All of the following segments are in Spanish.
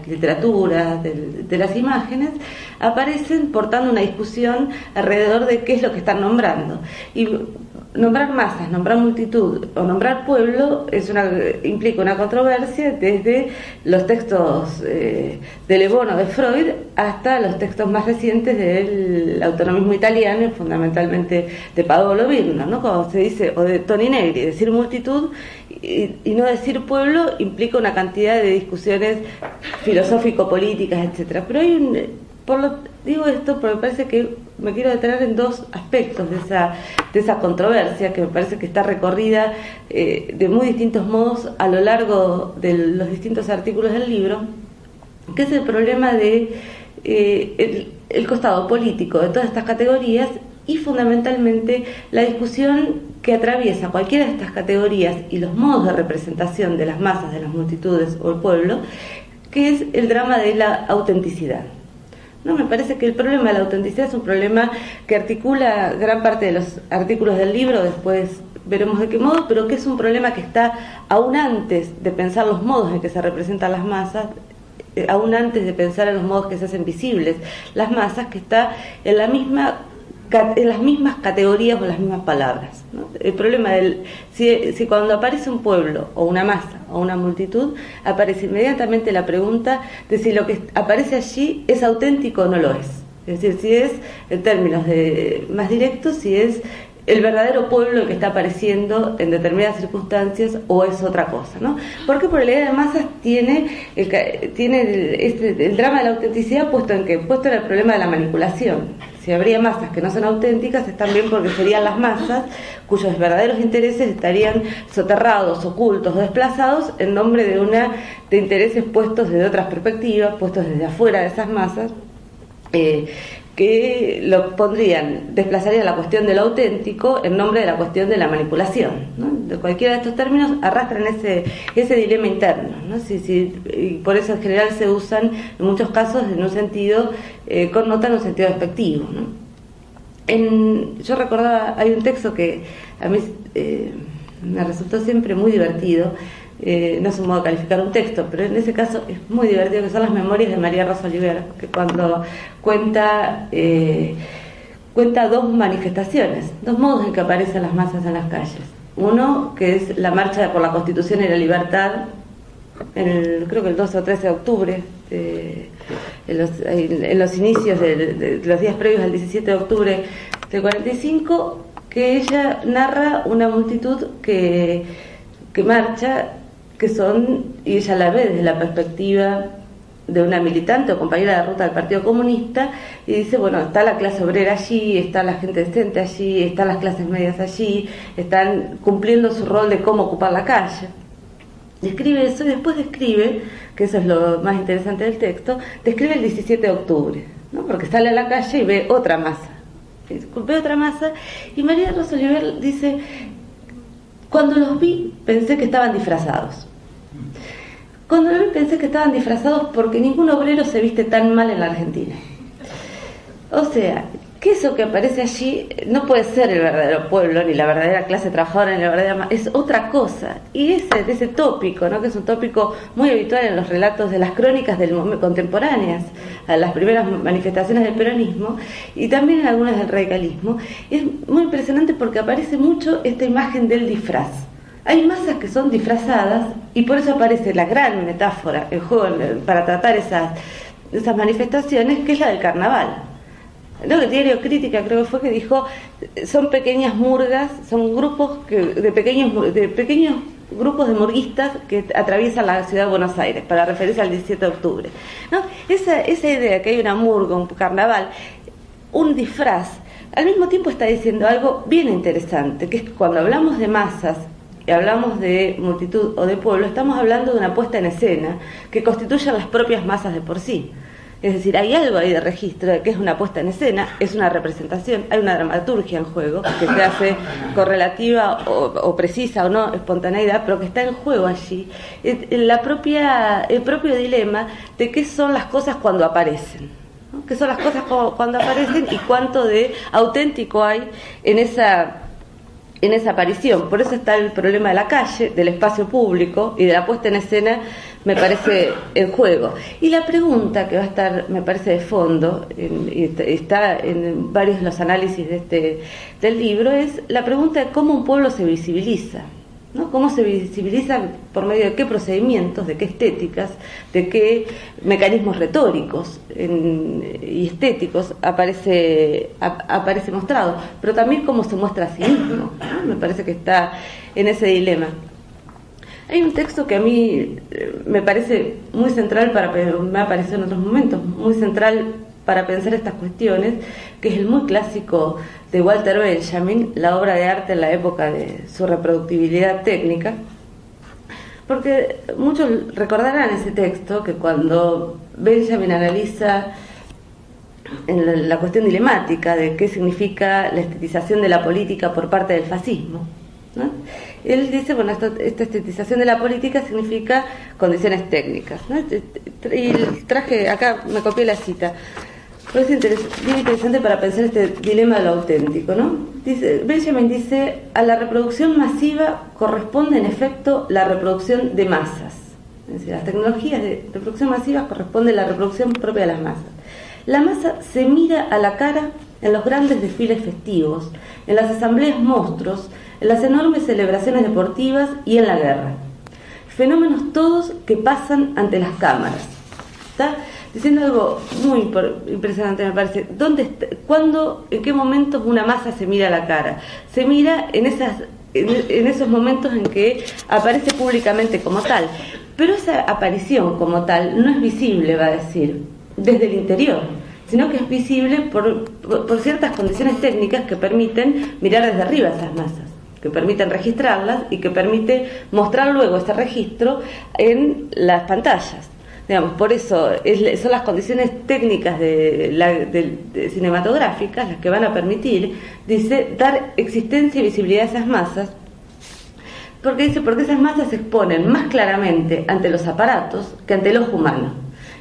literatura, de las imágenes, aparecen portando una discusión alrededor de qué es lo que están nombrando. Y nombrar masas, nombrar multitud o nombrar pueblo implica una controversia desde los textos de Le Bon o de Freud hasta los textos más recientes del autonomismo italiano, fundamentalmente de Paolo Virno, ¿no? Como se dice, o de Toni Negri, decir multitud y no decir pueblo implica una cantidad de discusiones filosófico-políticas, etcétera. Pero digo esto porque me parece que me quiero detener en dos aspectos de esa controversia que me parece que está recorrida de muy distintos modos a lo largo de los distintos artículos del libro, que es el problema de el costado político de todas estas categorías y fundamentalmente la discusión que atraviesa cualquiera de estas categorías y los modos de representación de las masas, de las multitudes o el pueblo, que es el drama de la autenticidad. No, me parece que el problema de la autenticidad es un problema que articula gran parte de los artículos del libro, después veremos de qué modo, pero que es un problema que está aún antes de pensar los modos en que se representan las masas, aún antes de pensar en los modos que se hacen visibles las masas, que está en las mismas categorías o las mismas palabras, ¿no? El problema si cuando aparece un pueblo o una masa o una multitud, aparece inmediatamente la pregunta de si lo que aparece allí es auténtico o no lo es. Es decir, si es, en términos más directos, si es el verdadero pueblo que está apareciendo en determinadas circunstancias o es otra cosa, ¿no? Porque por la idea de masas tiene el drama de la autenticidad puesto en el problema de la manipulación. Si habría masas que no son auténticas, es también porque serían las masas cuyos verdaderos intereses estarían soterrados, ocultos o desplazados en nombre de intereses puestos desde otras perspectivas, puestos desde afuera de esas masas, que desplazarían la cuestión de lo auténtico en nombre de la cuestión de la manipulación, ¿no? De cualquiera de estos términos arrastran ese dilema interno, ¿no? Y por eso en general se usan en muchos casos en un sentido, connotan un sentido despectivo, ¿no? Yo recordaba, hay un texto que a mí me resultó siempre muy divertido. No es un modo de calificar un texto, pero en ese caso es muy divertido, que son las memorias de María Rosa Oliver, que cuando cuenta dos manifestaciones, dos modos en que aparecen las masas en las calles. Uno, que es la marcha por la Constitución y la Libertad, creo que el 12 o 13 de octubre, en los inicios de los días previos al 17 de octubre del 45, que ella narra una multitud que marcha, y ella la ve desde la perspectiva de una militante o compañera de ruta del Partido Comunista, y dice, bueno, está la clase obrera allí, está la gente decente allí, están las clases medias allí, están cumpliendo su rol de cómo ocupar la calle. Describe eso y después describe, que eso es lo más interesante del texto, describe el 17 de octubre, ¿no? Porque sale a la calle y ve otra masa. Y María Rosa Oliver dice: cuando los vi pensé que estaban disfrazados. Cuando los vi pensé que estaban disfrazados porque ningún obrero se viste tan mal en la Argentina. O sea, que eso que aparece allí no puede ser el verdadero pueblo, ni la verdadera clase trabajadora, ni la verdadera... es otra cosa. Y ese tópico, ¿no? Que es un tópico muy habitual en los relatos de las crónicas contemporáneas, a las primeras manifestaciones del peronismo, y también en algunas del radicalismo, es muy impresionante porque aparece mucho esta imagen del disfraz. Hay masas que son disfrazadas, y por eso aparece la gran metáfora, el juego para tratar esas manifestaciones, que es la del carnaval. No, el diario Crítica creo que fue que dijo, son pequeñas murgas, son grupos de pequeños grupos de murguistas que atraviesan la ciudad de Buenos Aires, para referirse al 17 de octubre, ¿no? Esa idea que hay una murga, un carnaval, un disfraz, al mismo tiempo está diciendo algo bien interesante, que es que cuando hablamos de masas y hablamos de multitud o de pueblo, estamos hablando de una puesta en escena que constituye las propias masas de por sí. Es decir, hay algo ahí de registro de que es una puesta en escena, es una representación, hay una dramaturgia en juego que se hace correlativa o precisa o no, espontaneidad, pero que está en juego allí. El propio dilema de qué son las cosas cuando aparecen, ¿no? Qué son las cosas cuando aparecen y cuánto de auténtico hay en en esa aparición. Por eso está el problema de la calle, del espacio público y de la puesta en escena, me parece, en juego. Y la pregunta que va a estar, me parece, de fondo, y está en varios de los análisis del libro, es la pregunta de cómo un pueblo se visibiliza, ¿no? ¿Cómo se visibiliza? ¿Por medio de qué procedimientos, de qué estéticas, de qué mecanismos retóricos y estéticos aparece mostrado? Pero también cómo se muestra a sí mismo, ¿no? Me parece que está en ese dilema. Hay un texto que a mí me parece muy central, me ha parecido en otros momentos, muy central para pensar estas cuestiones, que es el muy clásico de Walter Benjamin, la obra de arte en la época de su reproductibilidad técnica, porque muchos recordarán ese texto que cuando Benjamin analiza en la cuestión dilemática de qué significa la estetización de la política por parte del fascismo, ¿no? Él dice, bueno, esta estetización de la política significa condiciones técnicas, ¿no? Y traje, acá me copié la cita, pero es bien interesante para pensar este dilema de lo auténtico, ¿no? Benjamin dice, a la reproducción masiva corresponde en efecto la reproducción de masas. Es decir, las tecnologías de reproducción masiva corresponden a la reproducción propia de las masas. La masa se mira a la cara en los grandes desfiles festivos, en las asambleas monstruos, en las enormes celebraciones deportivas y en la guerra. Fenómenos todos que pasan ante las cámaras. ¿Está diciendo algo muy impresionante, me parece? ¿Cuándo, en qué momentos una masa se mira a la cara? Se mira en esos momentos en que aparece públicamente como tal. Pero esa aparición como tal no es visible, va a decir, desde el interior, sino que es visible por ciertas condiciones técnicas que permiten mirar desde arriba esas masas, que permiten registrarlas y que permite mostrar luego ese registro en las pantallas. Digamos, por eso son las condiciones técnicas cinematográficas las que van a permitir, dice, dar existencia y visibilidad a esas masas, porque esas masas se exponen más claramente ante los aparatos que ante el ojo humano.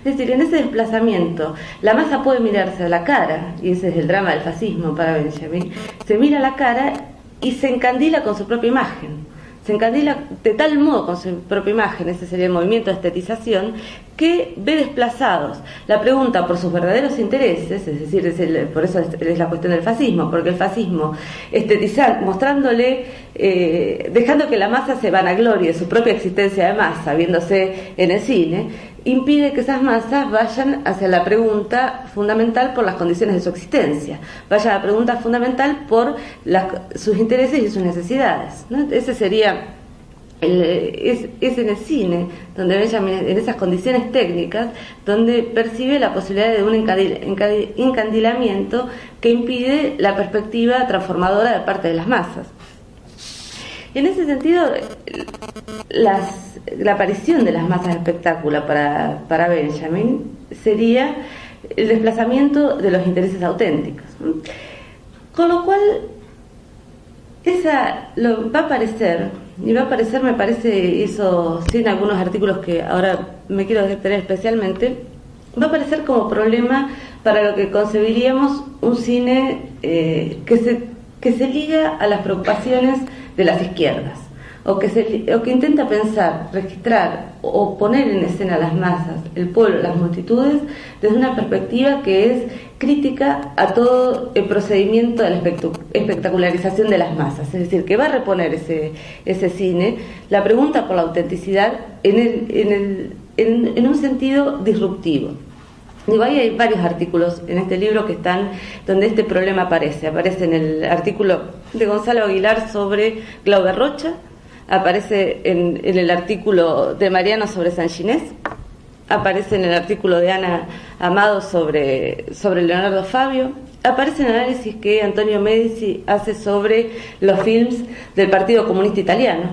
Es decir, en ese desplazamiento, la masa puede mirarse a la cara, y ese es el drama del fascismo para Benjamin, se mira a la cara y se encandila con su propia imagen. Se encandila de tal modo con su propia imagen, ese sería el movimiento de estetización, que ve desplazados la pregunta por sus verdaderos intereses, es decir, por eso es la cuestión del fascismo, porque el fascismo, mostrándole, dejando que la masa se vanaglorie de su propia existencia de masa, viéndose en el cine, impide que esas masas vayan hacia la pregunta fundamental por las condiciones de su existencia, vayan a la pregunta fundamental por sus intereses y sus necesidades, ¿no? Ese sería es en el cine donde Benjamin, en esas condiciones técnicas, donde percibe la posibilidad de un encandilamiento que impide la perspectiva transformadora de parte de las masas. En ese sentido, la aparición de las masas de espectáculo para Benjamin sería el desplazamiento de los intereses auténticos, ¿no? Con lo cual, va a aparecer, me parece, eso sí, en algunos artículos que ahora me quiero detener especialmente, va a aparecer como problema para lo que concebiríamos un cine que se liga a las preocupaciones de las izquierdas, o que intenta pensar, registrar o poner en escena a las masas, el pueblo, las multitudes, desde una perspectiva que es crítica a todo el procedimiento de la espectacularización de las masas, es decir, que va a reponer ese cine, la pregunta por la autenticidad en un sentido disruptivo. Digo, ahí hay varios artículos en este libro que están donde este problema aparece en el artículo de Gonzalo Aguilar sobre Glauber Rocha, aparece en el artículo de Mariano sobre San Ginés, aparece en el artículo de Ana Amado sobre Leonardo Fabio, aparece en el análisis que Antonio Medici hace sobre los films del Partido Comunista Italiano,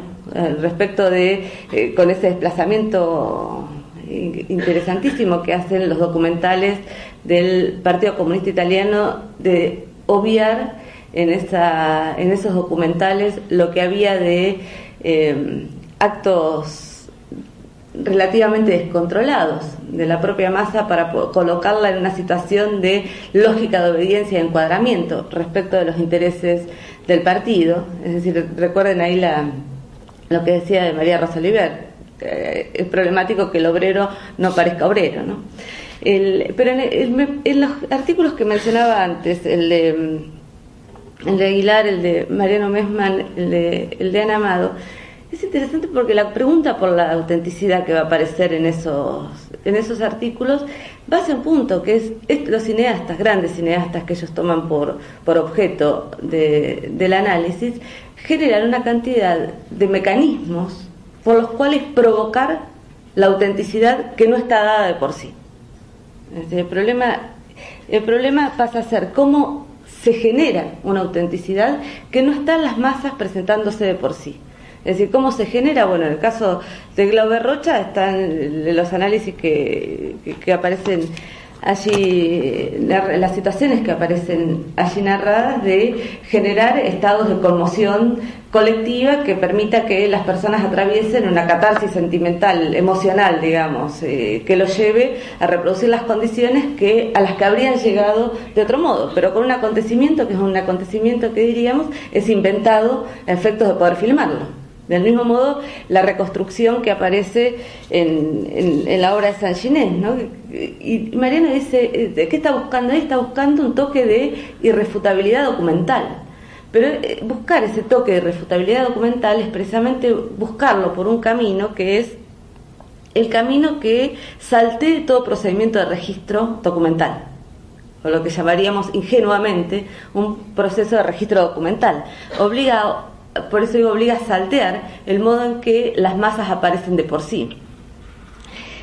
respecto de con ese desplazamiento interesantísimo que hacen los documentales del Partido Comunista Italiano, de obviar en esos documentales lo que había de actos relativamente descontrolados de la propia masa para colocarla en una situación de lógica de obediencia y encuadramiento respecto de los intereses del partido. Es decir, recuerden ahí lo que decía de María Rosa Oliver, es problemático que el obrero no parezca obrero, ¿no? Pero en los artículos que mencionaba antes, el de Aguilar, el de Mariano Messmann, el de Ana Amado, es interesante porque la pregunta por la autenticidad que va a aparecer en esos artículos va hacia un punto que es los cineastas, grandes cineastas que ellos toman por objeto del análisis, generan una cantidad de mecanismos por los cuales provocar la autenticidad que no está dada de por sí. El problema pasa a ser cómo se genera una autenticidad que no está en las masas presentándose de por sí. Es decir, cómo se genera, bueno, en el caso de Glauber Rocha están los análisis que aparecen allí, las situaciones que aparecen allí narradas de generar estados de conmoción colectiva que permita que las personas atraviesen una catarsis sentimental, emocional, digamos, que los lleve a reproducir las condiciones a las que habrían llegado de otro modo, pero con un acontecimiento que es un acontecimiento que diríamos es inventado a efectos de poder filmarlo. Del mismo modo, la reconstrucción que aparece en la obra de Sanguinet, ¿no? Y Mariano dice, ¿qué está buscando ahí? Está buscando un toque de irrefutabilidad documental. Pero buscar ese toque de irrefutabilidad documental es precisamente buscarlo por un camino que es el camino que saltee todo procedimiento de registro documental, o lo que llamaríamos ingenuamente un proceso de registro documental. Por eso obliga a saltear el modo en que las masas aparecen de por sí.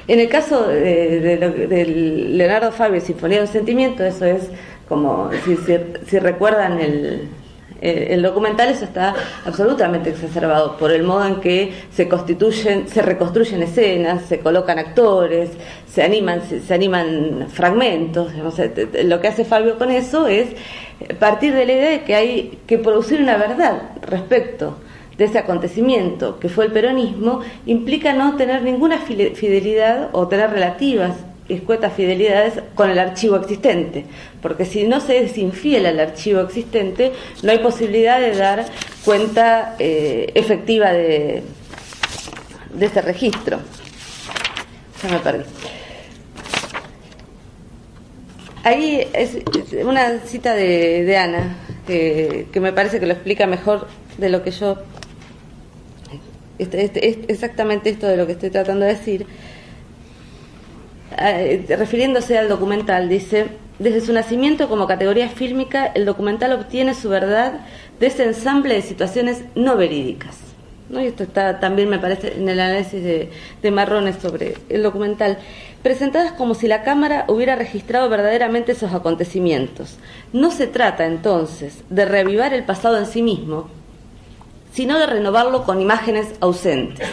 En el caso de Leonardo Fabio, Sinfonía de un Sentimiento, eso es como, si recuerdan el documental, eso está absolutamente exacerbado por el modo en que se reconstruyen escenas, se colocan actores, se animan fragmentos. O sea, lo que hace Fabio con eso es partir de la idea de que hay que producir una verdad respecto de ese acontecimiento que fue el peronismo, implica no tener ninguna fidelidad o tener relativas escuetas fidelidades con el archivo existente, porque si no se es infiel al archivo existente, no hay posibilidad de dar cuenta efectiva de ese registro. Ya me perdí. Ahí es una cita de Ana, que me parece que lo explica mejor de lo que yo... exactamente esto de lo que estoy tratando de decir. Refiriéndose al documental, dice: desde su nacimiento como categoría fílmica, el documental obtiene su verdad de ese ensamble de situaciones no verídicas, ¿no? Y esto está también, me parece, en el análisis de Marrones sobre el documental, presentadas como si la cámara hubiera registrado verdaderamente esos acontecimientos. No se trata entonces de reavivar el pasado en sí mismo, sino de renovarlo con imágenes ausentes.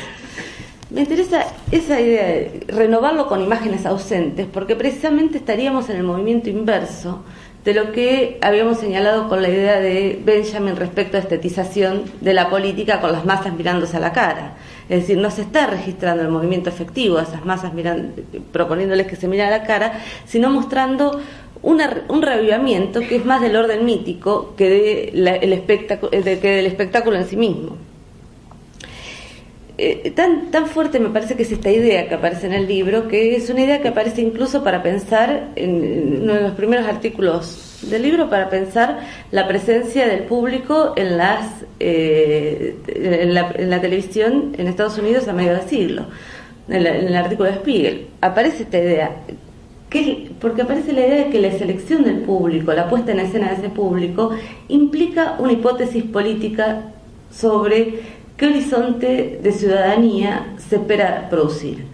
Me interesa esa idea de renovarlo con imágenes ausentes, porque precisamente estaríamos en el movimiento inverso de lo que habíamos señalado con la idea de Benjamin respecto a estetización de la política con las masas mirándose a la cara. Es decir, no se está registrando el movimiento efectivo, esas masas proponiéndoles que se miren a la cara, sino mostrando un reavivamiento que es más del orden mítico que del espectáculo en sí mismo. Tan fuerte me parece que es esta idea que aparece en el libro, que es una idea que aparece incluso para pensar, en uno de los primeros artículos del libro, para pensar la presencia del público en la televisión en Estados Unidos a medio del siglo. En el artículo de Spiegel aparece esta idea, porque aparece la idea de que la selección del público, la puesta en escena de ese público, implica una hipótesis política sobre qué horizonte de ciudadanía se espera producir.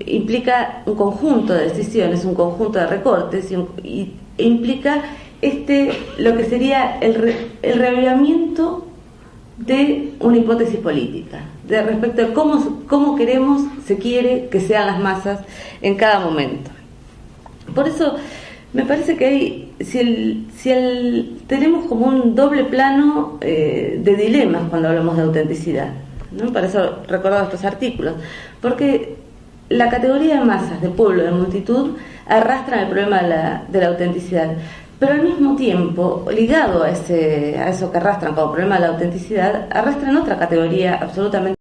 Implica un conjunto de decisiones, un conjunto de recortes e implica lo que sería el reavivamiento de una hipótesis política, de respecto a cómo se quiere que sean las masas en cada momento. Por eso me parece que tenemos como un doble plano de dilemas cuando hablamos de autenticidad. ¿no? Por eso recordaba estos artículos, porque la categoría de masas, de pueblo, de multitud, arrastran el problema de la autenticidad. Pero al mismo tiempo, ligado a eso que arrastran como problema de la autenticidad, arrastran otra categoría absolutamente